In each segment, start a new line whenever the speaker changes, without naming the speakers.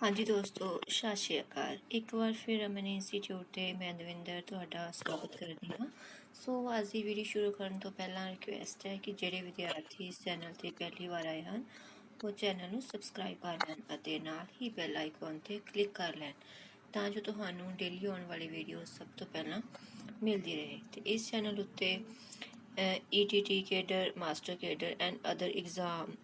हाँ जी दोस्तों, सत श्री अकाल। एक बार फिर अमन इंस्टीट्यूट ਤੇ ਮੈਂ ਦਵਿੰਦਰ ਤੁਹਾਡਾ ਸਵਾਗਤ ਕਰਦੀ ਹਾਂ। ਸੋ ਅੱਜ ਦੀ ਵੀਡੀਓ ਸ਼ੁਰੂ ਕਰਨ ਤੋਂ ਪਹਿਲਾਂ ਰਿਕੁਐਸਟ ਹੈ ਕਿ ਜਿਹੜੇ ਵਿਦਿਆਰਥੀ ਇਸ ਚੈਨਲ ਤੇ ਪਹਿਲੀ ਵਾਰ ਆਏ ਹਨ ਉਹ ਚੈਨਲ ਨੂੰ ਸਬਸਕ੍ਰਾਈਬ ਕਰ ਲੈਣ ਅਤੇ ਨਾਲ ਹੀ ਬੈਲ ਆਈਕਨ ਤੇ ਕਲਿੱਕ ਕਰ ਲੈਣ ਤਾਂ ਜੋ ਤੁਹਾਨੂੰ ਡੇਲੀ ਆਉਣ ਵਾਲੀ ਵੀਡੀਓ ਸਭ ਤੋਂ ਪਹਿਲਾਂ ਮਿਲਦੀ ਰਹੇ। ਤੇ ਇਸ ਚੈਨਲ ਉੱਤੇ ETT cadre, master cadre and other exam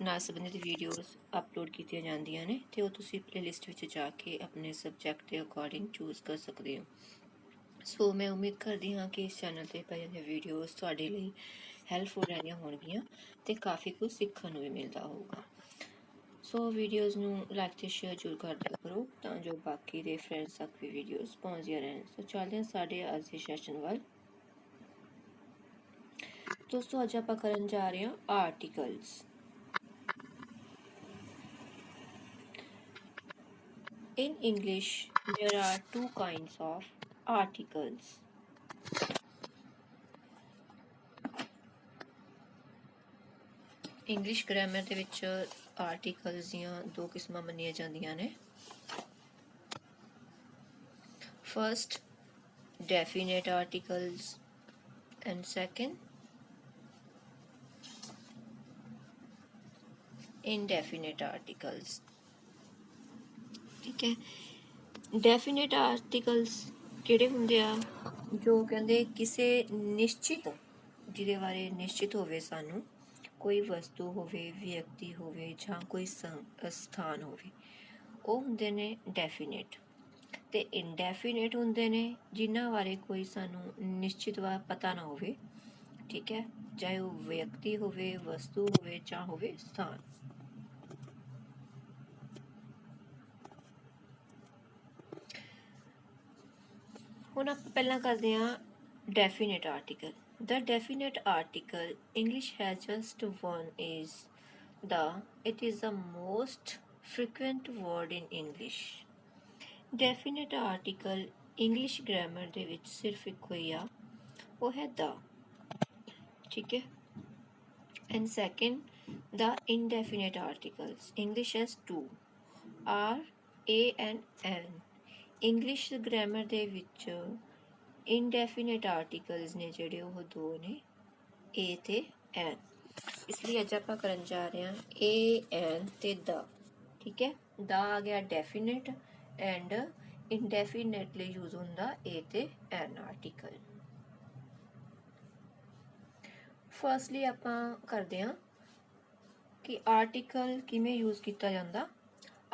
ਨਾਲ ਸੰਬੰਧਿਤ ਵੀਡੀਓਜ਼ ਅਪਲੋਡ ਕੀਤੀਆਂ ਜਾਂਦੀਆਂ ਨੇ ਤੇ ਉਹ ਤੁਸੀਂ ਪਲੇਲਿਸਟ ਵਿੱਚ ਜਾ ਕੇ ਆਪਣੇ ਸਬਜੈਕਟ ਦੇ ਅਕੋਰਡਿੰਗ ਚੂਜ਼ ਕਰ ਸਕਦੇ ਹੋ। ਸੋ ਮੈਂ ਉਮੀਦ ਕਰਦੀ ਹਾਂ ਕਿ ਇਸ ਚੈਨਲ ਤੇ ਪਈਆਂ ਵੀਡੀਓਜ਼ ਤੁਹਾਡੇ ਲਈ ਹੈਲਪਫੁਲ ਰਹਿਣੀਆਂ ਹੋਣਗੀਆਂ ਤੇ ਕਾਫੀ ਕੁਝ ਸਿੱਖਣ ਨੂੰ ਵੀ ਮਿਲਦਾ ਹੋਊਗਾ। ਸੋ ਵੀਡੀਓਜ਼ ਨੂੰ ਲਾਈਕ ਤੇ ਸ਼ੇਅਰ ਜ਼ਰੂਰ ਕਰ ਦਿਆ ਕਰੋ ਤਾਂ ਜੋ ਬਾਕੀ ਦੇ ਫਰੈਂਡਸ ਤੱਕ ਵੀ ਵੀਡੀਓਜ਼ ਪਹੁੰਚਦੀਆਂ ਰਹਿਣ। ਸੋ ਚੱਲਦੇ ਹਾਂ ਸਾਡੇ ਅੱਜ ਦੇ ਸੈਸ਼ਨ ਵੱਲ। ਦੋਸਤੋ ਅੱਜ ਆਪਾਂ ਕਰਨ ਜਾ ਰਹੇ ਹਾਂ articles. In English, there are two kinds of articles. English grammar ਦੇ ਵਿੱਚ articles ਦੀਆਂ ਦੋ ਕਿਸਮਾਂ ਮੰਨੀਆਂ ਜਾਂਦੀਆਂ ਨੇ। First, definite articles and second, indefinite articles. ठीक है, डेफिनेट आर्टिकल्स ਕਿਹੜੇ ਹੁੰਦੇ ਆ ਜੋ ਕਹਿੰਦੇ ਕਿਸੇ ਨਿਸ਼ਚਿਤ ਜਿਹਦੇ ਬਾਰੇ ਨਿਸ਼ਚਿਤ ਹੋਵੇ ਸਾਨੂੰ, ਕੋਈ ਵਸਤੂ ਹੋਵੇ, ਵਿਅਕਤੀ ਹੋਵੇ ਜਾਂ ਕੋਈ ਸਥਾਨ ਹੋਵੇ, ਉਹ ਹੁੰਦੇ ਨੇ ਡੈਫੀਨੇਟ। ਤੇ ਇਨਡੈਫੀਨੇਟ ਹੁੰਦੇ ਨੇ ਜਿਨ੍ਹਾਂ ਬਾਰੇ ਕੋਈ ਸਾਨੂੰ ਨਿਸ਼ਚਿਤ ਪਤਾ ਨਾ ਹੋਵੇ। ਠੀਕ ਹੈ, ਚਾਹੇ ਉਹ ਵਿਅਕਤੀ ਹੋਵੇ, ਵਸਤੂ ਹੋਵੇ ਜਾਂ ਹੋਵੇ ਸਥਾਨ। ਹੁਣ ਆਪਾਂ ਪਹਿਲਾਂ ਕਰਦੇ ਹਾਂ definite article. The definite article, English has just one is the. It is the most frequent word in English. Definite article English grammar ਦੇ ਵਿੱਚ ਸਿਰਫ ਇੱਕੋ ਹੀ ਆ, ਉਹ ਹੈ the. ਠੀਕ ਹੈ। And second, the indefinite articles. English has two, are, a and an. English grammar ਦੇ ਵਿੱਚ ਇਨਡੈਫੀਨੇਟ ਆਰਟੀਕਲਸ ਨੇ ਜਿਹੜੇ ਉਹ ਦੋ ਨੇ, ਏ ਤੇ ਐਨ। ਇਸ ਲਈ ਅੱਜ ਆਪਾਂ ਕਰਨ ਜਾ ਰਹੇ ਹਾਂ ਏ, ਐਨ ਤੇ ਦਾ। ਠੀਕ ਹੈ, ਦਾ ਆ ਗਿਆ ਡੈਫੀਨੇਟ ਐਂਡ ਇਨਡੈਫੀਨੇਟਲੀ ਯੂਜ਼ ਹੁੰਦਾ ਏ ਤੇ ਐਨ ਆਰਟੀਕਲ। ਫਰਸਟਲੀ ਆਪਾਂ ਕਰਦੇ ਹਾਂ ਕਿ ਆਰਟੀਕਲ ਕਿਵੇਂ ਯੂਜ਼ ਕੀਤਾ ਜਾਂਦਾ।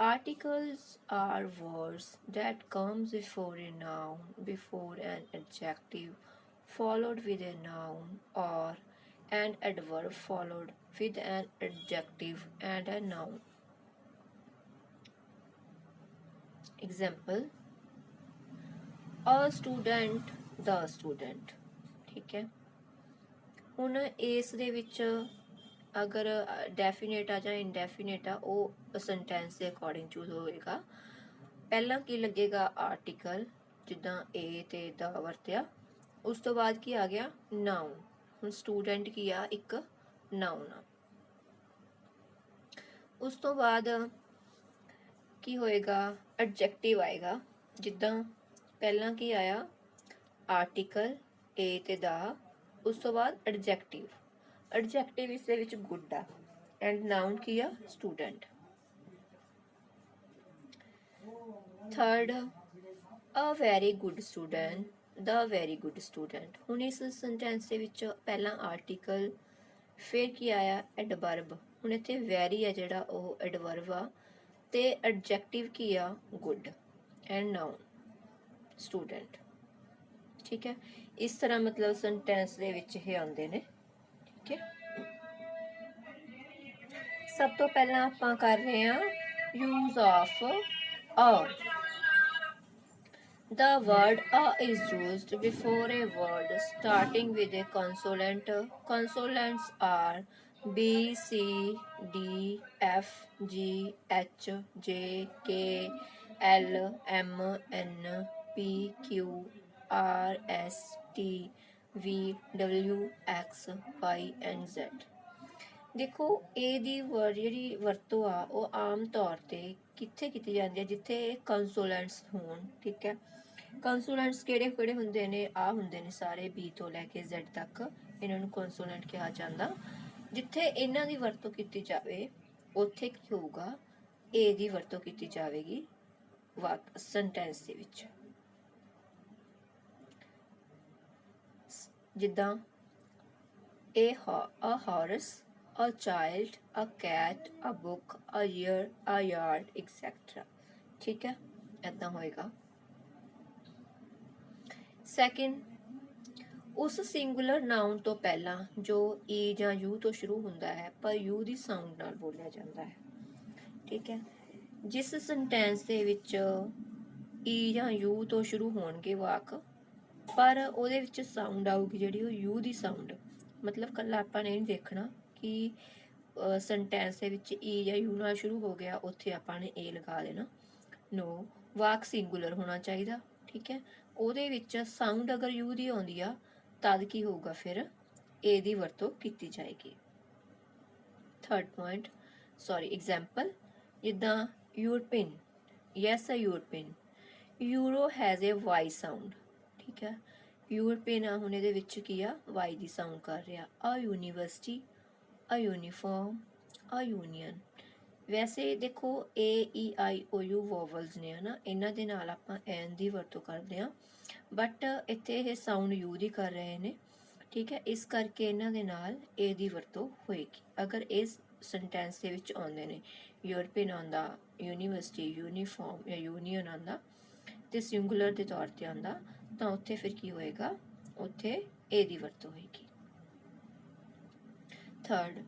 Articles are words that comes before a noun, before an adjective, followed with a noun, or an adverb followed with an adjective and a noun. Example, a student, the student. ठीक है, ਹੁਣ ਇਸ ਦੇ ਵਿੱਚ ਅਗਰ definite ਆ ਜਾਂ indefinite ਆ ਉਹ ਸੈਂਟੈਂਸ ਦੇ ਅਕੋਰਡਿੰਗ ਚੂਜ਼ ਹੋਏਗਾ। ਪਹਿਲਾਂ ਕੀ ਲੱਗੇਗਾ ਆਰਟੀਕਲ, ਜਿੱਦਾਂ ਏ ਤੇ ਦਾ ਵਰਤਿਆ, ਉਸ ਤੋਂ ਬਾਅਦ ਕੀ ਆ ਗਿਆ ਨਾਉਨ। ਹੁਣ ਸਟੂਡੈਂਟ ਕੀ ਆ, ਇੱਕ ਨਾਉਨ ਆ। ਉਸ ਤੋਂ ਬਾਅਦ ਕੀ ਹੋਏਗਾ, ਐਡਜੈਕਟਿਵ ਆਏਗਾ। ਜਿੱਦਾਂ ਪਹਿਲਾਂ ਕੀ ਆਇਆ ਆਰਟੀਕਲ ਏ ਤੇ ਦਾ, ਉਸ ਤੋਂ ਬਾਅਦ ਐਡਜੈਕਟਿਵ। ਐਡਜੈਕਟਿਵ ਇਸ ਦੇ ਵਿੱਚ ਗੁੱਡ ਆ ਐਂਡ ਨਾਉਨ ਕੀ a student. Third, a very good student, the very good student. ਹੁਣ ਇਸ ਸੈਂਟੈਂਸ ਦੇ ਵਿੱਚ ਪਹਿਲਾਂ ਆਰਟੀਕਲ, ਫਿਰ ਕੀ ਆਇਆ ਐਡਵਰਬ। ਹੁਣ ਇੱਥੇ ਵੈਰੀ ਆ ਜਿਹੜਾ ਉਹ ਐਡਵਰਬ ਆ ਤੇ ਐਡਜੈਕਟਿਵ ਕੀ ਆ ਗੁੱਡ ਐਂਡ ਨਾਉਨ ਸਟੂਡੈਂਟ। ਠੀਕ ਹੈ, ਇਸ ਤਰ੍ਹਾਂ ਮਤਲਬ ਸੈਂਟੈਂਸ ਦੇ ਵਿੱਚ ਇਹ ਆਉਂਦੇ ਨੇ। ਸਭ ਤੋਂ ਪਹਿਲਾਂ ਆਪਾਂ ਕਰ ਰਹੇ ਹਾਂ use of a. The word a is used before a word starting with a consonant. Consonants are B, C, D, F, G, H, J, K, L, M, N, P, Q, R, S, T, V, W, X, Y, and Z. ਦੇਖੋ ਇਹ ਦੀ ਜਿਹੜੀ ਵਰਤੋਂ ਆ ਉਹ ਆਮ ਤੌਰ ਤੇ ਕਿੱਥੇ ਕੀਤੀ ਜਾਂਦੀ ਹੈ, ਜਿੱਥੇ ਕੰਸੋਨੈਂਟਸ ਹੋਣ। ਠੀਕ ਹੈ, ਕੰਸੋਨੈਂਟਸ ਕਿਹੜੇ ਕਿਹੜੇ ਹੁੰਦੇ ਨੇ? ਆ ਹੁੰਦੇ ਨੇ ਸਾਰੇ, ਬੀ ਤੋਂ ਲੈ ਕੇ ਜ਼ੈਡ ਤੱਕ, ਇਹਨਾਂ ਨੂੰ ਕੰਸੋਨੈਂਟ ਕਿਹਾ ਜਾਂਦਾ। ਜਿੱਥੇ ਇਹਨਾਂ ਦੀ ਵਰਤੋਂ ਕੀਤੀ ਜਾਵੇ ਉੱਥੇ ਕੀ ਹੋਊਗਾ? ਏ ਦੀ ਵਰਤੋਂ ਕੀਤੀ ਜਾਵੇਗੀ ਵਾਕ ਸੈਂਟੈਂਸ ਦੇ ਵਿੱਚ। ਜਿੱਦਾਂ a horse, a child, a cat, a book, a year, a yard, etc. ठीक है, ऐसा होएगा। सेकंड, उस सिंगुलर नाउन तो पहला जो ई ਜਾਂ ਯੂ ਤੋਂ ਸ਼ੁਰੂ ਹੁੰਦਾ ਹੈ ਪਰ ਯੂ ਦੀ ਸਾਊਂਡ ਨਾਲ ਬੋਲਿਆ ਜਾਂਦਾ ਹੈ। ਠੀਕ ਹੈ, ਜਿਸ ਸੈਂਟੈਂਸ ਦੇ ਵਿੱਚ ਈ ਜਾਂ ਯੂ ਤੋਂ ਸ਼ੁਰੂ ਹੋਣਗੇ ਵਾਕ, ਪਰ ਉਹਦੇ ਵਿੱਚ ਸਾਊਂਡ ਆਊਗੀ ਜਿਹੜੀ ਉਹ ਯੂ ਦੀ ਸਾਊਂਡ। ਮਤਲਬ ਕੱਲਾ ਆਪਾਂ ਨੇ ਨਹੀਂ ਦੇਖਣਾ ਕਿ ਸੈਂਟੈਂਸ ਦੇ ਵਿੱਚ ਈ ਜਾਂ ਯੂ ਨਾਲ ਸ਼ੁਰੂ ਹੋ ਗਿਆ ਉੱਥੇ ਆਪਾਂ ਨੇ ਏ ਲਗਾ ਦੇਣਾ। ਨੋ, ਵਾਕ ਸਿੰਗੂਲਰ ਹੋਣਾ ਚਾਹੀਦਾ। ਠੀਕ ਹੈ, ਉਹਦੇ ਵਿੱਚ ਸਾਊਂਡ ਅਗਰ ਯੂ ਦੀ ਆਉਂਦੀ ਆ ਤਦ ਕੀ ਹੋਊਗਾ? ਫਿਰ ਏ ਦੀ ਵਰਤੋਂ ਕੀਤੀ ਜਾਏਗੀ। ਥਰਡ ਪੁਆਇੰਟ, ਸੌਰੀ ਐਗਜ਼ਾਮਪਲ, ਜਿੱਦਾਂ European, yes a European, euro has a Y sound. ਠੀਕ ਹੈ, ਯੂਰਪੀਨ ਆ, ਹੁਣ ਇਹਦੇ ਵਿੱਚ ਕੀ ਆ? ਵਾਈ ਦੀ ਸਾਊਂਡ ਕਰ ਰਿਹਾ। ਅ ਯੂਨੀਵਰਸਿਟੀ, ਅ ਯੂਨੀਫਾਰਮ, ਅ ਯੂਨੀਅਨ। ਵੈਸੇ ਦੇਖੋ ਏ ਈ ਆਈ ਓ ਯੂ ਵੋਵਲਸ ਨੇ ਹਨਾ, ਇਹਨਾਂ ਦੇ ਨਾਲ ਆਪਾਂ ਐਨ ਦੀ ਵਰਤੋਂ ਕਰਦੇ ਹਾਂ, ਬਟ ਇੱਥੇ ਇਹ ਸਾਊਂਡ ਯੂ ਦੀ ਕਰ ਰਹੇ ਨੇ। ਠੀਕ ਹੈ, ਇਸ ਕਰਕੇ ਇਹਨਾਂ ਦੇ ਨਾਲ ਏ ਦੀ ਵਰਤੋਂ ਹੋਏਗੀ ਅਗਰ ਇਸ ਸੈਂਟੈਂਸ ਦੇ ਵਿੱਚ ਆਉਂਦੇ ਨੇ। ਯੂਰਪੀਨ ਆਉਂਦਾ, ਯੂਨੀਵਰਸਿਟੀ, ਯੂਨੀਫਾਰਮ ਜਾਂ ਯੂਨੀਅਨ ਆਉਂਦਾ ਤੇ ਸਿੰਗੂਲਰ ਦੇ ਤੌਰ ਤੇ ਆਉਂਦਾ, ਤਾਂ ਉੱਥੇ ਫਿਰ ਕੀ ਹੋਏਗਾ? ਉੱਥੇ ਏ ਦੀ ਵਰਤੋਂ ਹੋਏਗੀ। ਥਰਡ,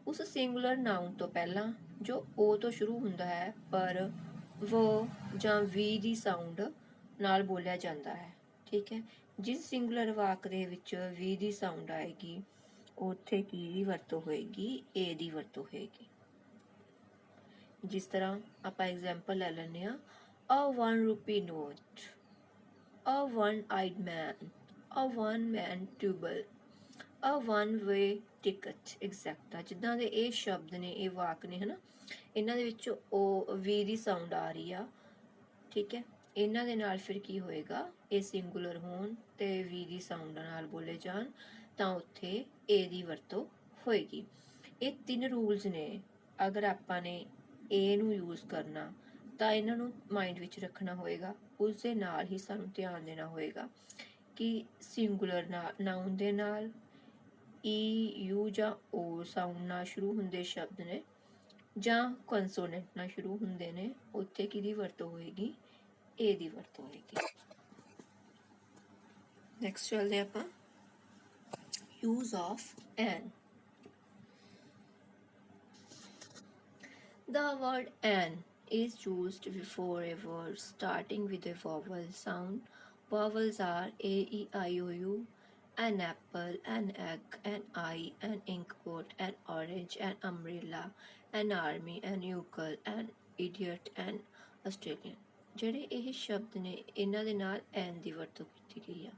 ਉਸ ਸਿੰਗੂਲਰ ਨਾउन ਤੋਂ ਪਹਿਲਾਂ ਜੋ ਓ ਤੋਂ ਸ਼ੁਰੂ ਹੁੰਦਾ ਹੈ ਪਰ ਵ ਜਾਂ ਵੀ ਦੀ ਸਾਊਂਡ ਨਾਲ ਬੋਲਿਆ ਜਾਂਦਾ ਹੈ। ਠੀਕ ਹੈ, ਜਿਸ ਸਿੰਗੂਲਰ ਵਾਕ ਦੇ ਵਿੱਚ ਵੀ ਦੀ ਸਾਊਂਡ ਆਏਗੀ ਉੱਥੇ ਕੀ ਦੀ ਵਰਤੋਂ ਹੋਏਗੀ? ਏ ਦੀ ਵਰਤੋਂ ਹੋਏਗੀ। ਜਿਸ ਤਰ੍ਹਾਂ ਆਪਾਂ ਐਗਜ਼ਾਮਪਲ ਲੈ ਲੈਂਦੇ ਹਾਂ, ਅ 1 ਰੁਪੀ ਨੋਟ, ਅ 1 ਆਈਡ ਮੈਨ, ਅ 1 ਮੈਨ ਟਿਊਬਲ, ਅ 1 ਵੇ ਟਿਕਟ, ਐਗਜ਼ੈਕਟ। ਜਿੱਦਾਂ ਦੇ ਇਹ ਸ਼ਬਦ ਨੇ, ਇਹ ਵਾਕ ਨੇ ਹਨਾ, ਇਹਨਾਂ ਦੇ ਵਿੱਚ ਉਹ ਵੀ ਦੀ ਸਾਊਂਡ ਆ ਰਹੀ ਆ। ਠੀਕ ਹੈ, ਇਹਨਾਂ ਦੇ ਨਾਲ ਫਿਰ ਕੀ ਹੋਏਗਾ? ਇਹ ਸਿੰਗੂਲਰ ਹੋਣ ਤੇ ਵੀ ਦੀ ਸਾਊਂਡ ਨਾਲ ਬੋਲੇ ਜਾਣ ਤਾਂ ਉੱਥੇ ਏ ਦੀ ਵਰਤੋਂ ਹੋਏਗੀ। ਇਹ ਤਿੰਨ ਰੂਲਸ ਨੇ, ਅਗਰ ਆਪਾਂ ਨੇ ਏ ਨੂੰ ਯੂਜ਼ ਕਰਨਾ ਤਾਂ ਇਹਨਾਂ ਨੂੰ ਮਾਈਂਡ ਵਿੱਚ ਰੱਖਣਾ ਹੋਏਗਾ। ਉਸ ਦੇ ਨਾਲ ਹੀ ਸਾਨੂੰ ਧਿਆਨ ਦੇਣਾ ਹੋਏਗਾ ਕਿ ਸਿੰਗੂਲਰ ਨਾउन ਦੇ ਨਾਲ ਈ ਯੂ ਜਾਂ ਓ ਸਾਊਂਡ ਨਾਲ ਸ਼ੁਰੂ ਹੁੰਦੇ ਸ਼ਬਦ ਨੇ ਜਾਂ ਕੰਸੋਨੈਂਟ ਨਾਲ ਸ਼ੁਰੂ ਹੁੰਦੇ ਨੇ, ਉੱਥੇ ਕਿਹਦੀ ਵਰਤੋਂ ਹੋਏਗੀ? ਏ ਦੀ ਵਰਤੋਂ ਹੋਏਗੀ। ਨੈਕਸਟ ਚੱਲਦੇ ਆਪਾਂ use of N. The word an is used before a word starting with a vowel sound. Vowels are a, e, I, o, u, an apple, an egg, an eye, an inkpot, an orange, an umbrella, an army, an euchre, an idiot, an Australian। ਜਿਹੜੇ ਇਹ ਸ਼ਬਦ ਨੇ ਇਹਨਾਂ ਦੇ ਨਾਲ ਐਨ ਦੀ ਵਰਤੋਂ ਕੀਤੀ ਗਈ ਆ।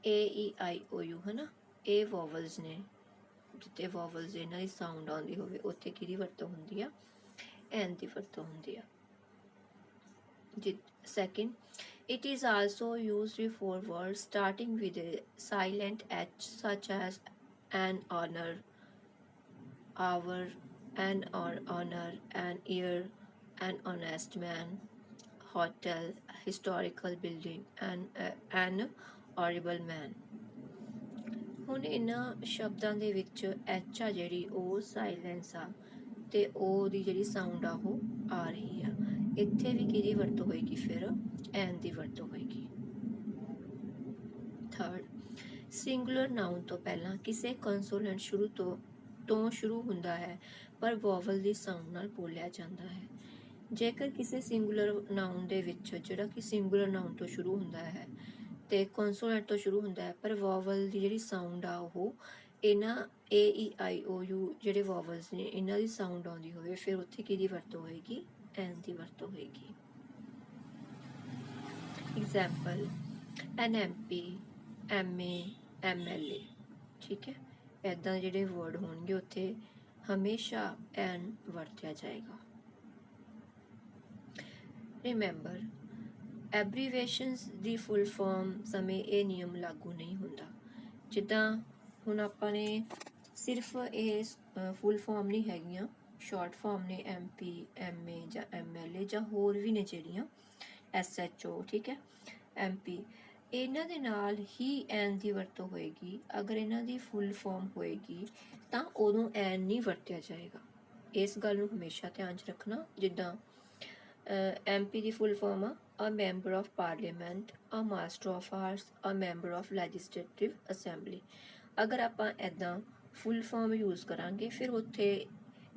ਏ ਈ ਆਈ ਓ ਯੂ ਹਨਾ, ਇਹ ਵੋਵਲਸ ਨੇ, ਜਿੱਥੇ ਵੋਵਲਸ ਇਹਨਾਂ ਦੀ ਸਾਊਂਡ ਆਉਂਦੀ ਹੋਵੇ ਉੱਥੇ ਕਿਹਦੀ ਵਰਤੋਂ ਹੁੰਦੀ ਆ? ਐਨ ਦੀ ਵਰਤੋਂ ਹੁੰਦੀ ਆ। Second, it is also used before words starting with a silent H such as an honor, hour, an or honor, an ear, an honest man, hotel, historical building, an horrible man। ਹੁਣ ਇਹਨਾਂ ਸ਼ਬਦਾਂ ਦੇ ਵਿੱਚ H ਆ ਜਿਹੜੀ ਉਹ silence ਆ ਤੇ ਉਹ ਦੀ ਜਿਹੜੀ ਸਾਊਂਡ ਆ ਉਹ ਆ ਰਹੀ ਆ। ਇੱਥੇ ਵੀ ਕਿਹਦੀ ਵਰਤੋਂ ਹੋਏਗੀ? ਫਿਰ ਐਨ ਦੀ ਵਰਤੋਂ ਹੋਏਗੀ। ਥਰਡ, ਸਿੰਗੂਲਰ ਨਾउन ਤੋਂ ਪਹਿਲਾਂ ਕਿਸੇ ਕੰਸੋਨੈਂਟ ਤੋਂ ਸ਼ੁਰੂ ਹੁੰਦਾ ਹੈ ਪਰ ਵੋਵਲ ਦੀ ਸਾਊਂਡ ਨਾਲ ਬੋਲਿਆ ਜਾਂਦਾ ਹੈ। ਜੇਕਰ ਕਿਸੇ ਸਿੰਗੂਲਰ ਨਾउन ਦੇ ਵਿੱਚ ਜਿਹੜਾ ਕਿ ਸਿੰਗੂਲਰ ਨਾउन ਤੋਂ ਸ਼ੁਰੂ ਹੁੰਦਾ ਹੈ ਤੇ ਕੰਸੋਨੈਂਟ ਤੋਂ ਸ਼ੁਰੂ ਹੁੰਦਾ ਹੈ ਪਰ ਵੋਵਲ ਦੀ ਜਿਹੜੀ ਸਾਊਂਡ ਆ ਉਹ ਇਹਨਾਂ ਏ ਈ ਆਈ ਓ ਯੂ ਜਿਹੜੇ ਵੋਵਲਸ ਨੇ ਇਹਨਾਂ ਦੀ ਸਾਊਂਡ ਆਉਂਦੀ ਹੋਵੇ, ਫਿਰ ਉੱਥੇ ਕਿਹਦੀ ਵਰਤੋਂ ਹੋਏਗੀ? ਐਨ ਦੀ ਵਰਤੋਂ ਹੋਏਗੀ। Example, N M P, M A, M L A. ਠੀਕ ਹੈ, ਇੱਦਾਂ ਜਿਹੜੇ ਵਰਡ ਹੋਣਗੇ ਉੱਥੇ ਹਮੇਸ਼ਾ ਐਨ ਵਰਤਿਆ ਜਾਏਗਾ। ਰਿਮੈਂਬਰ, ਐਬਰੀਵੇਸ਼ਨਸ ਦੀ ਫੁੱਲ ਫਾਰਮ ਸਮੇਂ ਇਹ ਨਿਯਮ ਲਾਗੂ ਨਹੀਂ ਹੁੰਦਾ। ਜਿੱਦਾਂ ਹੁਣ ਆਪਾਂ ਨੇ ਸਿਰਫ ਇਹ ਫੁੱਲ ਫਾਰਮ ਨਹੀਂ ਹੈਗੀਆਂ, ਸ਼ਾਰਟ ਫਾਰਮ ਨੇ MP, MA ਜਾਂ MLA ਜਾਂ ਹੋਰ ਵੀ ਨੇ ਜਿਹੜੀਆਂ SHO, ਠੀਕ ਹੈ, MP, ਇਹਨਾਂ ਦੇ ਨਾਲ ਹੀ ਐਨ ਦੀ ਵਰਤੋਂ ਹੋਏਗੀ। ਅਗਰ ਇਹਨਾਂ ਦੀ ਫੁੱਲ ਫਾਰਮ ਹੋਏਗੀ ਤਾਂ ਉਦੋਂ ਐਨ ਨਹੀਂ ਵਰਤਿਆ ਜਾਏਗਾ। ਇਸ ਗੱਲ ਨੂੰ ਹਮੇਸ਼ਾ ਧਿਆਨ 'ਚ ਰੱਖਣਾ। ਜਿੱਦਾਂ MP ਦੀ ਫੁੱਲ ਫਾਰਮ ਆ ਮੈਂਬਰ ਆਫ ਪਾਰਲੀਮੈਂਟ, ਆ ਮਾਸਟਰ ਆਫ ਆਰਟਸ, ਆ ਮੈਂਬਰ ਆਫ ਲੈਜਿਸਲੇਟਿਵ ਅਸੈਂਬਲੀ। ਅਗਰ ਆਪਾਂ ਇੱਦਾਂ ਫੁੱਲ ਫਾਰਮ ਯੂਜ਼ ਕਰਾਂਗੇ ਫਿਰ ਉੱਥੇ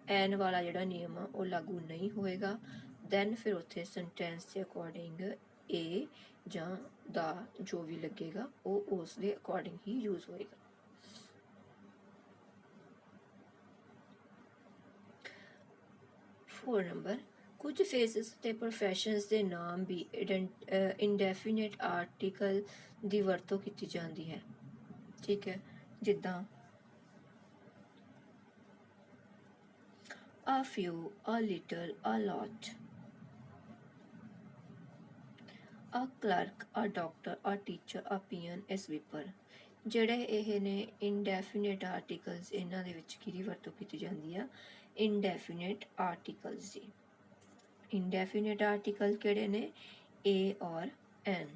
ਐਨ ਵਾਲਾ ਜਿਹੜਾ ਨਿਯਮ ਆ ਉਹ ਲਾਗੂ ਨਹੀਂ ਹੋਏਗਾ। ਦੈਨ ਫਿਰ ਉੱਥੇ ਸੈਂਟੈਂਸ ਦੇ ਅਕੋਰਡਿੰਗ ਏ ਜਾਂ ਦਾ ਜੋ ਵੀ ਲੱਗੇਗਾ ਉਹ ਉਸ ਦੇ ਅਕੋਰਡਿੰਗ ਹੀ ਯੂਜ਼ ਹੋਏਗਾ। ਫੋਰ ਨੰਬਰ, ਕੁਝ ਫੇਸਿਸ ਤੇ ਪ੍ਰੋਫੈਸ਼ਨਸ ਦੇ ਨਾਮ ਵੀ ਇੰਡੈਫੀਨਿਟ ਆਰਟੀਕਲ ਦੀ ਵਰਤੋਂ ਕੀਤੀ ਜਾਂਦੀ ਹੈ, ਠੀਕ ਹੈ। ਜਿੱਦਾਂ a few, a little, a lot, a clerk, a doctor, a teacher, a peon, a sweeper। ਜਿਹੜੇ ਇਹ ਨੇ ਇੰਡੈਫੀਨਿਟ ਆਰਟੀਕਲਸ, ਇਹਨਾਂ ਦੇ ਵਿੱਚ ਕਿਹਦੀ ਵਰਤੋਂ ਕੀਤੀ ਜਾਂਦੀ ਆ? ਇੰਡੈਫੀਨਿਟ ਆਰਟੀਕਲਸ ਦੀ। ਇੰਡੈਫੀਨਿਟ ਆਰਟੀਕਲ ਕਿਹੜੇ ਨੇ? A ਔਰ N।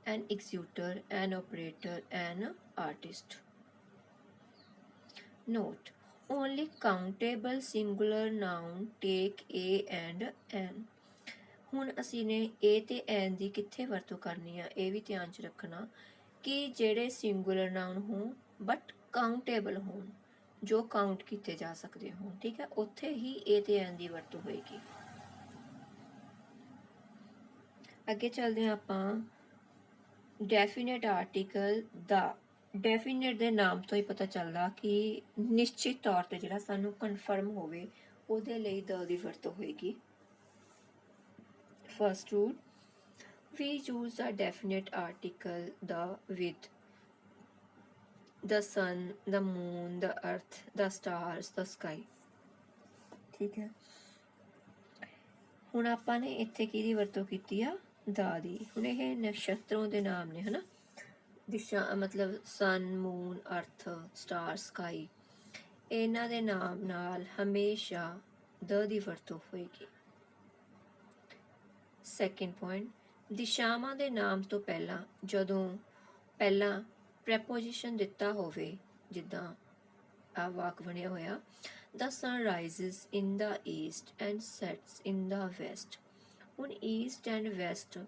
An executor, an operator, an artist। Note, only countable singular noun take A and N। ਹੁਣ ਅਸੀਂ ਨੇ A ਤੇ N ਦੀ ਕਿੱਥੇ ਵਰਤੋਂ ਕਰਨੀ ਆ, ਇਹ ਵੀ ਧਿਆਨ 'ਚ ਰੱਖਣਾ ਕਿ ਜਿਹੜੇ ਸਿੰਗੂਲਰ ਨਾउन ਹੋਣ ਬਟ ਕਾਊਂਟੇਬਲ ਹੋਣ, ਜੋ ਕਾਊਂਟ ਕੀਤੇ ਜਾ ਸਕਦੇ ਹੋਣ, ਠੀਕ ਹੈ, ਉੱਥੇ ਹੀ A ਤੇ N ਦੀ ਵਰਤੋਂ ਹੋਏਗੀ। ਅੱਗੇ ਚੱਲਦੇ ਹਾਂ ਆਪਾਂ ਡੈਫੀਨਿਟ ਆਰਟੀਕਲ ਦਾ। ਡੈਫੀਨਿਟ ਦੇ ਨਾਮ ਤੋਂ ਹੀ ਪਤਾ ਚੱਲਦਾ ਕਿ ਨਿਸ਼ਚਿਤ ਤੌਰ ਤੇ ਜਿਹੜਾ ਸਾਨੂੰ ਕਨਫਰਮ ਹੋਵੇ ਉਹਦੇ ਲਈ ਦ ਦੀ ਵਰਤੋਂ ਹੋਏਗੀ। Fast rule, we use the definite article the with the sun, the moon, the earth, the stars, the sky। ਠੀਕ ਹੈ, ਹੁਣ ਆਪਾਂ ਨੇ ਇੱਥੇ ਕਿਹਦੀ ਵਰਤੋਂ ਕੀਤੀ ਆ? ਦਾ ਦੀ। ਹੁਣ ਇਹ ਨਕਸ਼ਤਰਾਂ ਦੇ ਨਾਮ ਨੇ, ਹਨਾ, ਦਿਸ਼ਾ ਮਤਲਬ ਸਨ, ਮੂਨ, ਅਰਥ, ਸਟਾਰ, ਸਕਾਈ, ਇਹਨਾਂ ਦੇ ਨਾਮ ਨਾਲ ਹਮੇਸ਼ਾ ਦ ਦੀ ਵਰਤੋਂ ਹੋਏਗੀ। ਸੈਕਿੰਡ ਪੁਆਇੰਟ, ਦਿਸ਼ਾਵਾਂ ਦੇ ਨਾਮ ਤੋਂ ਪਹਿਲਾਂ ਜਦੋਂ ਪਹਿਲਾਂ ਪ੍ਰੈਪੋਜੀਸ਼ਨ ਦਿੱਤਾ ਹੋਵੇ, ਜਿੱਦਾਂ ਆ ਵਾਕ ਬਣਿਆ ਹੋਇਆ the sun rises in the east and sets in the west। ਹੁਣ ਈਸਟ ਐਂਡ ਵੈਸਟ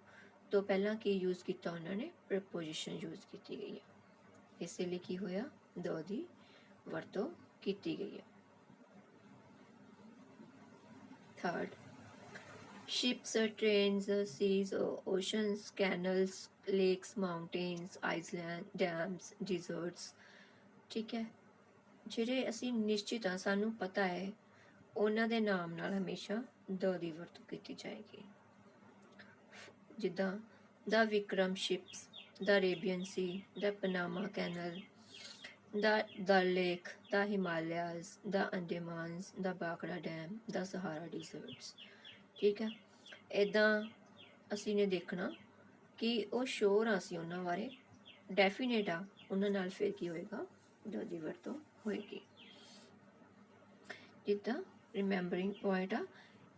ਤੋਂ ਪਹਿਲਾਂ ਕੀ ਯੂਜ਼ ਕੀਤਾ ਉਹਨਾਂ ਨੇ? ਪ੍ਰੈਪੋਜੀਸ਼ਨ ਯੂਜ਼ ਕੀਤੀ ਗਈ ਹੈ, ਇਸੇ ਲਈ ਕੀ ਹੋਇਆ? ਦ ਦੀ ਵਰਤੋਂ ਕੀਤੀ ਗਈ ਹੈ। Third, ships, trains, seas, oceans, canals, lakes, mountains, islands, dams, deserts। ਠੀਕ ਹੈ, ਜਿਹੜੇ ਅਸੀਂ ਨਿਸ਼ਚਿਤ ਆ, ਸਾਨੂੰ ਪਤਾ ਹੈ, ਉਹਨਾਂ ਦੇ ਨਾਮ ਨਾਲ ਹਮੇਸ਼ਾ ਦ ਦੀ ਵਰਤੋਂ ਕੀਤੀ ਜਾਏਗੀ। ਜਿੱਦਾਂ ਦਾ ਵਿਕਰਮ ਸ਼ਿਪਸ, ਦਾ ਅਰੇਬੀਅਨ ਸੀ, ਦਾ ਪਨਾਮਾ ਕੈਨਲ, ਦਾ ਲੇਕ, ਦਾ ਹਿਮਾਲਿਆਜ਼, ਦਾ ਅੰਡੇਮਾਨਸ, ਦਾ ਬਾਕੜਾ ਡੈਮ, ਦਾ ਸਹਾਰਾ ਡਿਜ਼ਰਟਸ। ਠੀਕ ਹੈ, ਇੱਦਾਂ ਅਸੀਂ ਨੇ ਦੇਖਣਾ ਕਿ ਉਹ ਸ਼ੋਰ ਆ ਅਸੀਂ ਉਹਨਾਂ ਬਾਰੇ, ਡੈਫੀਨੇਟ ਆ, ਉਹਨਾਂ ਨਾਲ ਫਿਰ ਕੀ ਹੋਏਗਾ? ਦ ਦੀ ਵਰਤੋਂ ਹੋਏਗੀ। ਜਿੱਦਾਂ ਰਿਮੈਂਬਰਿੰਗ ਪੁਆਇੰਟ ਆ,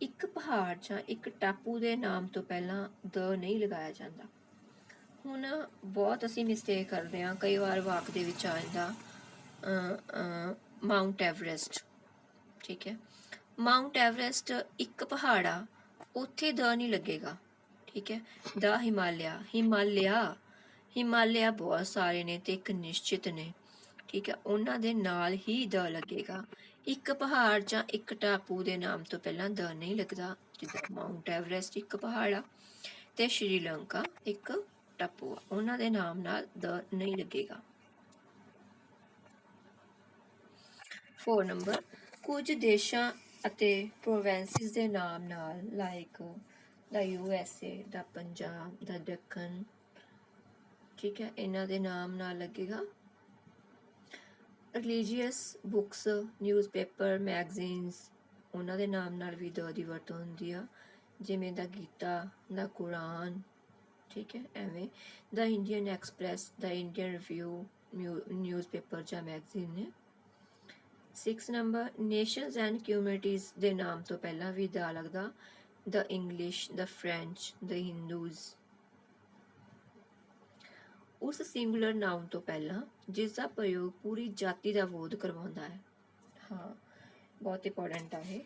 ਇੱਕ ਪਹਾੜ ਜਾਂ ਇੱਕ ਟਾਪੂ ਦੇ ਨਾਮ ਤੋਂ ਪਹਿਲਾਂ ਦ ਨਹੀਂ ਲਗਾਇਆ ਜਾਂਦਾ। ਹੁਣ ਬਹੁਤ ਅਸੀਂ ਮਿਸਟੇਕ ਕਰਦੇ ਹਾਂ, ਕਈ ਵਾਰ ਵਾਕ ਦੇ ਵਿੱਚ ਆ ਜਾਂਦਾ ਮਾਊਂਟ ਐਵਰੈਸਟ। ਠੀਕ ਹੈ, ਮਾਊਂਟ ਐਵਰੈਸਟ ਇੱਕ ਪਹਾੜ ਆ, ਉੱਥੇ ਦ ਨਹੀਂ ਲੱਗੇਗਾ। ਠੀਕ ਹੈ, ਦਾ ਹਿਮਾਲਿਆ, ਹਿਮਾਲਿਆ ਬਹੁਤ ਸਾਰੇ ਨੇ ਤੇ ਇੱਕ ਨਿਸ਼ਚਿਤ ਨੇ। ਠੀਕ ਹੈ, ਉਹਨਾਂ ਦੇ ਨਾਲ ਹੀ ਦ ਲੱਗੇਗਾ। ਇੱਕ ਪਹਾੜ ਜਾਂ ਇੱਕ ਟਾਪੂ ਦੇ ਨਾਮ ਤੋਂ ਪਹਿਲਾਂ ਦ ਨਹੀਂ ਲੱਗਦਾ। ਜਿੱਦਾਂ ਮਾਊਂਟ ਐਵਰੈਸਟ ਇੱਕ ਪਹਾੜ ਆ ਤੇ ਸ਼੍ਰੀਲੰਕਾ ਇੱਕ ਟਾਪੂ ਆ, ਉਹਨਾਂ ਦੇ ਨਾਮ ਨਾਲ ਦ ਨਹੀਂ ਲੱਗੇਗਾ। 4 ਨੰਬਰ, ਕੁਝ ਦੇਸ਼ਾਂ ਅਤੇ ਪ੍ਰੋਵਿੰਸਿਸ ਦੇ ਨਾਮ ਨਾਲ ਲਾਈਕ ਦਾ USA, ਦਾ ਪੰਜਾਬ, ਦਾ ਦੱਖਣ, ਠੀਕ ਹੈ, ਇਹਨਾਂ ਦੇ ਨਾਮ ਨਾਲ ਲੱਗੇਗਾ ਰਿਲੀਜੀਅਸ ਬੁੱਕਸ, ਨਿਊਜ਼ਪੇਪਰ, ਮੈਗਜ਼ੀਨਸ, ਉਹਨਾਂ ਦੇ ਨਾਮ ਨਾਲ ਵੀ ਦ ਦੀ ਵਰਤੋਂ ਹੁੰਦੀ ਆ, ਜਿਵੇਂ ਦਾ ਗੀਤਾ, ਦਾ ਕੁਰਾਨ, ਠੀਕ ਹੈ, ਐਵੇਂ ਦਾ ਇੰਡੀਅਨ ਐਕਸਪ੍ਰੈਸ, ਦਾ ਇੰਡੀਅਨ ਰਿਵਿਊ ਨਿਊਜ਼ਪੇਪਰ ਜਾਂ ਮੈਗਜ਼ੀਨ ਨੇ। 6 ਨੰਬਰ ਨੇਸ਼ਨਸ ਐਂਡ ਕਮਿਊਨਿਟੀਜ਼ ਦੇ ਨਾਮ ਤੋਂ ਪਹਿਲਾਂ ਵੀ ਦਾ ਲੱਗਦਾ, ਦ ਇੰਗਲਿਸ਼, ਦ ਫ੍ਰੈਂਚ, ਦ ਹਿੰਦੂਜ਼। ਉਸ ਸਿੰਗੂਲਰ ਨਾਉਨ ਤੋਂ ਪਹਿਲਾਂ ਜਿਸ ਦਾ ਪ੍ਰਯੋਗ ਪੂਰੀ ਜਾਤੀ ਦਾ ਬੋਧ ਕਰਵਾਉਂਦਾ ਹੈ। ਹਾਂ, ਬਹੁਤ ਇੰਪੋਰਟੈਂਟ ਆ ਇਹ,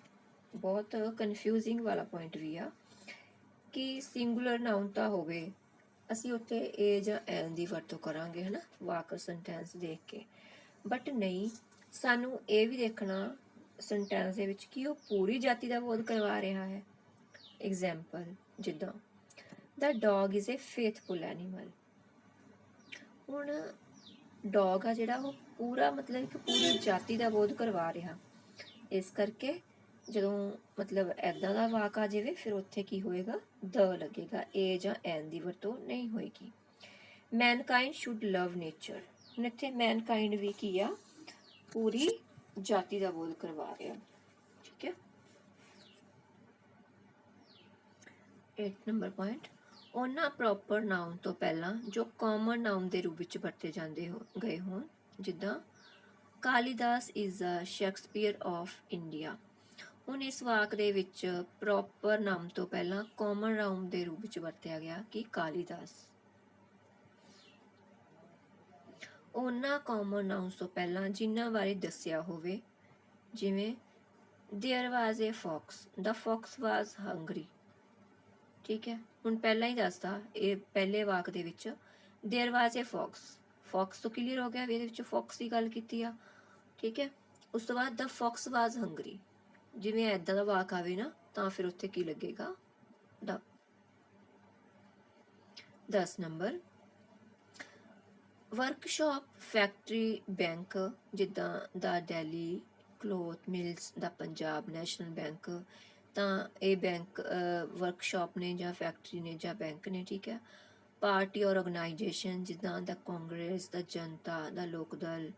ਬਹੁਤ ਕਨਫਿਊਜ਼ਿੰਗ ਵਾਲਾ ਪੁਆਇੰਟ ਵੀ ਆ ਕਿ ਸਿੰਗੂਲਰ ਨਾਉਨ ਤਾਂ ਹੋਵੇ, ਅਸੀਂ ਉੱਥੇ ਏ ਜਾਂ ਐਨ ਦੀ ਵਰਤੋਂ ਕਰਾਂਗੇ, ਹੈ ਨਾ, ਵਾਕ ਸੈਂਟੈਂਸ ਦੇਖ ਕੇ, ਬਟ ਨਹੀਂ, ਸਾਨੂੰ ਇਹ ਵੀ ਦੇਖਣਾ ਸੈਂਟੈਂਸ ਦੇ ਵਿੱਚ ਕਿ ਉਹ ਪੂਰੀ ਜਾਤੀ ਦਾ ਬੋਧ ਕਰਵਾ ਰਿਹਾ ਹੈ। ਐਗਜ਼ਾਮਪਲ ਜਿੱਦਾਂ ਦਾ dog is a faithful animal. ਹੁਣ ਡੌਗ ਆ ਜਿਹੜਾ ਉਹ ਪੂਰਾ ਮਤਲਬ ਕਿ ਪੂਰੀ ਜਾਤੀ ਦਾ ਬੋਧ ਕਰਵਾ ਰਿਹਾ, ਇਸ ਕਰਕੇ ਜਦੋਂ ਮਤਲਬ ਐਦਾਂ ਦਾ ਵਾਕ ਆ ਜਾਵੇ ਫਿਰ ਉੱਥੇ ਕੀ ਹੋਏਗਾ, ਦ ਲੱਗੇਗਾ, ਏ ਜਾਂ ਐਨ ਦੀ ਵਰਤੋਂ ਨਹੀਂ ਹੋਏਗੀ। Mankind should love nature. ਹੁਣ ਇੱਥੇ ਮੈਨਕਾਈਂਡ ਵੀ ਕੀ ਆ, ਪੂਰੀ ਜਾਤੀ ਦਾ ਬੋਧ ਕਰਵਾ ਰਿਹਾ, ਠੀਕ ਹੈ। 8 ਨੰਬਰ ਪੁਆਇੰਟ ਉਹਨਾਂ ਪ੍ਰੋਪਰ ਨਾਉਨ ਤੋਂ ਪਹਿਲਾਂ ਜੋ ਕਾਮਨ ਨਾਉਨ ਦੇ ਰੂਪ ਵਿੱਚ ਵਰਤੇ ਜਾਂਦੇ ਗਏ ਹੋਣ, ਜਿੱਦਾਂ Kalidas is a Shakespeare of India. ਹੁਣ ਇਸ ਵਾਕ ਦੇ ਵਿੱਚ ਪ੍ਰੋਪਰ ਨਾਮ ਤੋਂ ਪਹਿਲਾਂ ਕਾਮਨ ਨਾਉਨ ਦੇ ਰੂਪ ਵਿੱਚ ਵਰਤਿਆ ਗਿਆ ਕਿ ਕਾਲੀਦਾਸ। ਉਹਨਾਂ ਕਾਮਨ ਨਾਉਨਸ ਤੋਂ ਪਹਿਲਾਂ ਜਿਨ੍ਹਾਂ ਬਾਰੇ ਦੱਸਿਆ ਹੋਵੇ, ਜਿਵੇਂ there was a fox, the fox was hungry, ਠੀਕ ਹੈ। ਹੁਣ ਪਹਿਲਾਂ ਹੀ ਦੱਸਦਾ ਇਹ ਪਹਿਲੇ ਵਾਕ ਦੇ ਵਿੱਚ there was a fox, fox ਤੋਂ ਕਲੀਅਰ ਹੋ ਗਿਆ ਵੀ ਇਹਦੇ ਵਿੱਚ ਫੌਕਸ ਦੀ ਗੱਲ ਕੀਤੀ ਆ, ਠੀਕ ਹੈ। ਉਸ ਤੋਂ ਬਾਅਦ ਦ ਫੌਕਸ ਵਾਜ਼ ਹੰਗਰੀ, ਜਿਵੇਂ ਐਦਾਂ ਦਾ ਵਾਕ ਆਵੇ ਨਾ ਤਾਂ ਫਿਰ ਉੱਥੇ ਕੀ ਲੱਗੇਗਾ, ਦ। 10 ਨੰਬਰ ਵਰਕਸ਼ਾਪ, ਫੈਕਟਰੀ, ਬੈਂਕ, ਜਿੱਦਾਂ ਦਾ ਦਿੱਲੀ ਕਲੋਥ ਮਿਲਸ, ਦਾ ਪੰਜਾਬ ਨੈਸ਼ਨਲ ਬੈਂਕ, ਤਾਂ ਇਹ ਬੈਂਕ ਵਰਕਸ਼ਾਪ ਨੇ ਜਾਂ ਫੈਕਟਰੀ ਨੇ ਜਾਂ ਬੈਂਕ ਨੇ, ਠੀਕ ਹੈ। ਪਾਰਟੀ ਔਰ ਆਰਗੇਨਾਈਜੇਸ਼ਨ, ਜਿੱਦਾਂ ਦਾ ਕਾਂਗਰਸ, ਦਾ ਜਨਤਾ, ਦਾ ਲੋਕ ਦਲ।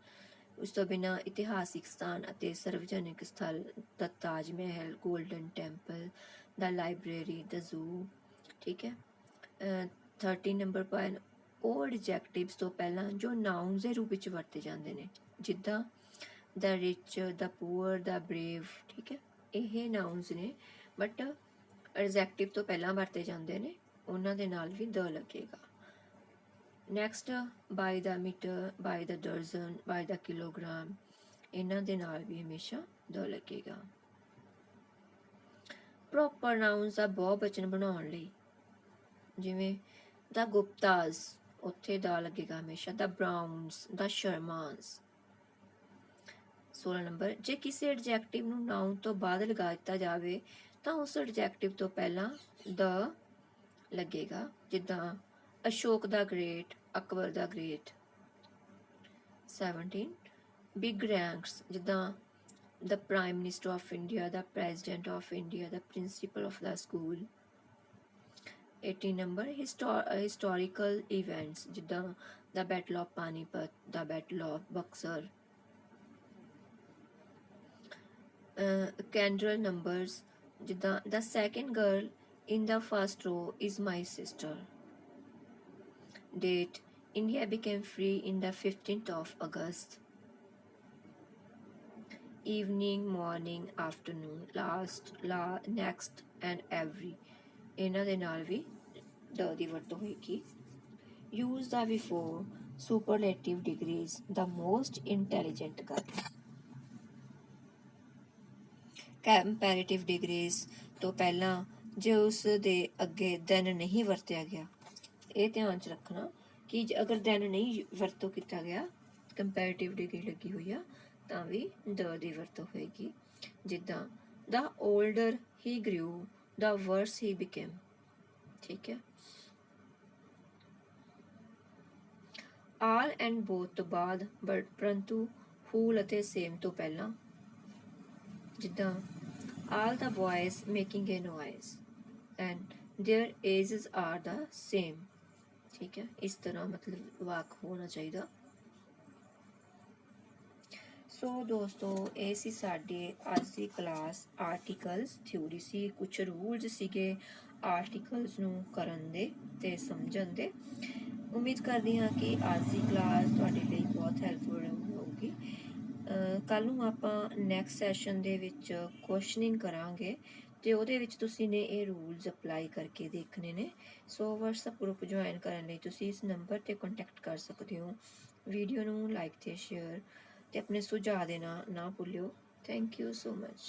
ਉਸ ਤੋਂ ਬਿਨਾਂ ਇਤਿਹਾਸਿਕ ਸਥਾਨ ਅਤੇ ਸਰਵਜਨਿਕ ਸਥਲ, ਦਾ ਤਾਜ ਮਹਿਲ, ਗੋਲਡਨ ਟੈਂਪਲ, ਦਾ ਲਾਇਬ੍ਰੇਰੀ, ਦਾ ਜ਼ੂ, ਠੀਕ ਹੈ। 13 ਨੰਬਰ ਪੁਆਇੰਟ ਉਹ ਐਡਜੈਕਟਿਵਸ ਤੋਂ ਪਹਿਲਾਂ ਜੋ ਨਾਊਨਸ ਦੇ ਰੂਪ ਵਿੱਚ ਵਰਤੇ ਜਾਂਦੇ ਨੇ, ਜਿੱਦਾਂ ਦਾ ਰਿਚ, ਦਾ ਪੂਅਰ, ਦਾ ਬਰੇਵ, ਠੀਕ ਹੈ। ਇਹ ਨਾਊਨਸ ਨੇ ਬਟ ਐਡਜੈਕਟਿਵ ਤੋਂ ਪਹਿਲਾਂ ਵਰਤੇ ਜਾਂਦੇ ਨੇ, ਉਹਨਾਂ ਦੇ ਨਾਲ ਵੀ ਦ ਲੱਗੇਗਾ। ਨੈਕਸਟ ਬਾਈ ਦਾ ਮੀਟਰ, ਬਾਈ ਦਾ ਦਰਜਨ, ਬਾਈ ਦਾ ਕਿਲੋਗ੍ਰਾਮ, ਇਹਨਾਂ ਦੇ ਨਾਲ ਵੀ ਹਮੇਸ਼ਾ ਦ ਲੱਗੇਗਾ। ਪ੍ਰੋਪਰ ਨਾਊਨਸ ਦਾ ਬਹੁਵਚਨ ਬਣਾਉਣ ਲਈ, ਜਿਵੇਂ ਦਾ ਗੁਪਤਾਸ, ਉੱਥੇ ਦਾ ਲੱਗੇਗਾ ਹਮੇਸ਼ਾ, ਦਾ ਬਰਾਊਨਸ, ਦਾ ਸ਼ਰਮਾਸ। 16 ਨੰਬਰ ਜੇ ਕਿਸੇ ਐਡਜੈਕਟਿਵ ਨੂੰ ਨਾਊਨ ਤੋਂ ਬਾਅਦ ਲਗਾ ਦਿੱਤਾ ਜਾਵੇ ਤਾਂ ਉਸ ਐਡਜੈਕਟਿਵ ਤੋਂ ਪਹਿਲਾਂ ਦ ਲੱਗੇਗਾ, ਜਿੱਦਾਂ ਅਸ਼ੋਕ ਦਾ ਗ੍ਰੇਟ, ਅਕਬਰ ਦਾ ਗ੍ਰੇਟ। 17 ਬਿਗ ਰੈਂਕਸ, ਜਿੱਦਾਂ the Prime Minister of India, the President of India, the Principal of the School. 18 number historical events, ਜਿੱਦਾਂ the Battle of Panipat, the Battle of Buxar. Candle numbers, ਜਿੱਦਾਂ the second girl in the first row is my sister. Date India became free in the 15th of August. Evening, morning, afternoon, last, next and every, ਇਹਨਾਂ ਦੇ ਨਾਲ ਵੀ ਦ ਦੀ ਵਰਤੋਂ ਹੋਏਗੀ। use the before superlative degrees, the most intelligent girl. comparative degrees ਤੋਂ ਪਹਿਲਾਂ ਜੇ ਉਸ ਦੇ ਅੱਗੇ then ਨਹੀਂ ਵਰਤਿਆ ਗਿਆ, ਇਹ ਧਿਆਨ 'ਚ ਰੱਖਣਾ ਕਿ ਅਗਰ then ਨਹੀਂ ਵਰਤੋਂ ਕੀਤਾ ਗਿਆ, comparative degree ਲੱਗੀ ਹੋਈ ਆ ਤਾਂ ਵੀ ਦ ਦੀ ਵਰਤੋਂ ਹੋਏਗੀ, ਜਿੱਦਾਂ the older he grew the worse he became, ਠੀਕ ਹੈ। all and both ਤੋਂ ਬਾਅਦ ਪਰੰਤੂ whole ਅਤੇ same ਤੋਂ ਪਹਿਲਾਂ, ਜਿੱਦਾਂ all the boys making a noise and their ages are the same, ਠੀਕ ਹੈ। ਇਸ ਤਰ੍ਹਾਂ ਮਤਲਬ ਵਾਕ ਹੋਣਾ ਚਾਹੀਦਾ। ਸੋ ਦੋਸਤੋ, ਇਹ ਸੀ ਸਾਡੀ ਅੱਜ ਦੀ ਕਲਾਸ ਆਰਟੀਕਲਸ ਥਿਊਰੀ ਸੀ। ਕੁਝ ਰੂਲਸ ਸੀਗੇ ਆਰਟੀਕਲਸ ਨੂੰ ਕਰਨ ਦੇ ਤੇ ਸਮਝਣ ਦੇ। ਉਮੀਦ ਕਰਦੀ ਹਾਂ ਕਿ ਅੱਜ ਦੀ ਕਲਾਸ ਤੁਹਾਡੇ ਲਈ ਬਹੁਤ ਹੈਲਪਫੁਲ ਹੋਊਗੀ। ਕੱਲ ਨੂੰ ਆਪਾਂ ਨੈਕਸਟ ਸੈਸ਼ਨ ਦੇ ਵਿੱਚ ਕੁਐਸਚਨਿੰਗ ਕਰਾਂਗੇ ਤੇ ਉਹਦੇ ਵਿੱਚ ਤੁਸੀਂ ਨੇ ਇਹ ਰੂਲਸ ਅਪਲਾਈ ਕਰਕੇ ਦੇਖਣੇ ਨੇ। ਸੋ WhatsApp ਗਰੁੱਪ ਜੁਆਇਨ ਕਰਨ ਲਈ ਤੁਸੀਂ ਇਸ ਨੰਬਰ ਤੇ ਕੰਟੈਕਟ ਕਰ ਸਕਦੇ ਹੋ। ਵੀਡੀਓ ਨੂੰ ਲਾਈਕ ਤੇ ਸ਼ੇਅਰ ਤੇ ਆਪਣੇ ਸੁਝਾਅ ਦੇਣਾ ਨਾ ਭੁੱਲਿਓ। Thank you so much.